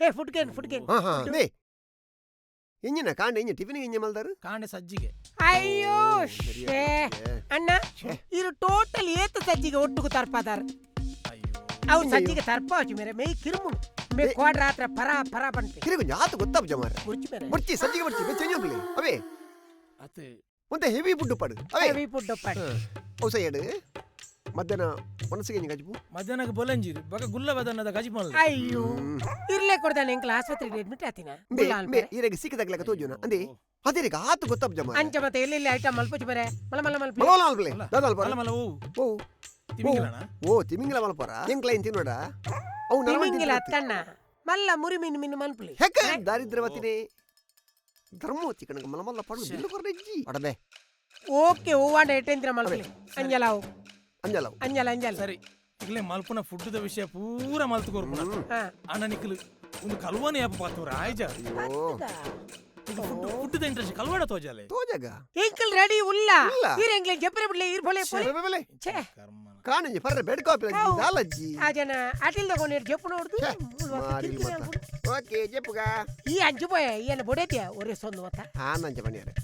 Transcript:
ಹೇ ಫುಡ್ಗೇನ್ ಹಾ ಹಾ ನೇ ಇಂಜಿನ ಕಾಂಡೆ ಇಂಜ ಟಿಫಿನ್ ಇಂಜ ಮಲ್ದಾರು ಕಾಂಡೆ ಸಜ್ಜಿಗೆ ಅಯ್ಯೋ ಶೇ ಅಣ್ಣ ಇರು ಟೋಟಲ್ ಏತ ಸಜ್ಜಿಗೆ ಒಟ್ಟುಗು ತರ್ಪಾದಾರ್ ಅವು ಸಜ್ಜಿಗೆ ತರ್ಪಾಚು ಮೇರೆ ಮೇ ಕಿರುಮುಡು ಮೇ ಕೋಡ್ ರಾತ್ರಿ ಪರ ಬಂತೆ ಕಿರುಗು ಜಾತು ಗೊತ್ತಾಪ ಜಮಾರ ಮುರ್ಚಿ ಮೇರೆ ಮುರ್ಚಿ ಸಜ್ಜಿಗೆ ಮುರ್ಚಿ ಬೆ ಚೆಂಜೋಗ್ಲಿ ಅವೇ ಅತ್ತೆ ಒಂತೆ ಹೆವಿ ಫುಡ್ ಪಡು ಅವೇ ಹೆವಿ ಫುಡ್ ಪಾಡಿ ಔಸ ಎಡು ಮಧ್ಯಾಹ್ನ ಮನಸ್ಸಿಗೆ ಇಂಜ ಗಜ್ಬು ಮಧ್ಯಾಹ್ನಕ್ಕೆ ಬೊಲಂಜಿರು ಬಗ ಗುಲ್ಲ ಬದನ್ನದ ಗಜಿ ಮಲ್ಲ ಅಯ್ಯೋ ಇರ್ಲೇ ಕೊಡ್ದಾನೆ ಎಂಕ್ಲ ಆಸ್ಪತ್ರೆಗೆ ಅಡ್ಮಿಟ್ ಆತಿನ ಈರೆಗೆ ಸಿಕ್ಕದಾಗ್ಲಕ ತೋಜುನ ಅಂದೆ ಅದೇರಿಗೆ ಆತು ಗೊತ್ತಾಪ ಜಮಾರ ಅಂಚ ಮತ್ತೆ ಎಲ್ಲೆಲ್ಲಿ ಐಟಮ್ ಮಲ್ಪುಚು ಮೇರೆ ಮಲ ಮಲೋಲ ಅಲ್ಬಲೆ ದಾದಲ್ ಬರ ಮಲ್ಲ ಓ ತಿಮಿಂಗಿಲಣ ಓ ತಿಮಿಂಗಿಲ ಮಲ್ಪರ ಎಂಕ್ಲ ಇಂತ ನೋಡ ಅವು ತಿಮಿಂಗಿಲ ತಣ್ಣ ಮಲ್ಲ ಮುರಿ ಮೀನು ಮಲ್ಪುಲಿ ಹೆಕ್ಕ ದಾರಿದ್ರ್ಯವತಿನೇ ಧರ್ಮೋತಿ ಕಣಗ ಮಲಮಲ್ಲ ಪಡು ಬಿಲ್ಲು ಕೊರ್ನೆಜ್ಜಿ ಅಡಬೆ ಓಕೆ ಹೂವಾಂಡ ಎಟ್ಟೆಂದ್ರ ಮಲ್ಪುಲಿ ಅಂಜಲಾವು ಅಂಜಲ ಸರಿ ಈಗಲೇ ಮಲ್ಪುನ ಫುಡ್ದ ವಿಷಯ ಪೂರ ಮಲ್ತುಕೋರ್ಪುನ ಅಣ್ಣ ನಿಕ್ಕಲು ಒಂದು ಕಲ್ವನೆ ಯಾಪ ಪಾತೂರ ಆಯ್ಜ ಫುಡ್ದ ಇಂಟ್ರೆಸ್ಟ್ ಕಲ್ವಾಡ ತೋಜಾಲೆ ತೋಜಗ ಎಂಕಲ್ ರೆಡಿ ಉಲ್ಲ ಈರ್ ಎಂಗ್ಲೆ ಜಪ್ಪರೆ ಬಿಡ್ಲೆ ಈರ್ ಭೋಲೆ ಪೋಲೆ ಛೇ ಕಾಣಂಜಿ ಪರ್ರೆ ಬೆಡ್ ಕಾಪಿ ದಾಲಜ್ಜಿ ಆಜನ ಅಟಿಲ್ ತಗೊಂಡಿರ್ ಜಪ್ಪು ನೋಡ್ದು ಮಾರಿಲ್ ಮತ ಓಕೆ ಜಪ್ಪುಗ ಈ ಅಂಜು ಪೋಯ ಏನ ಬೊಡೆತಿಯ ಒರೆ ಸೊಂದು ಮತ ಆನಂಜ ಬನ್ನಿಯಾರೆ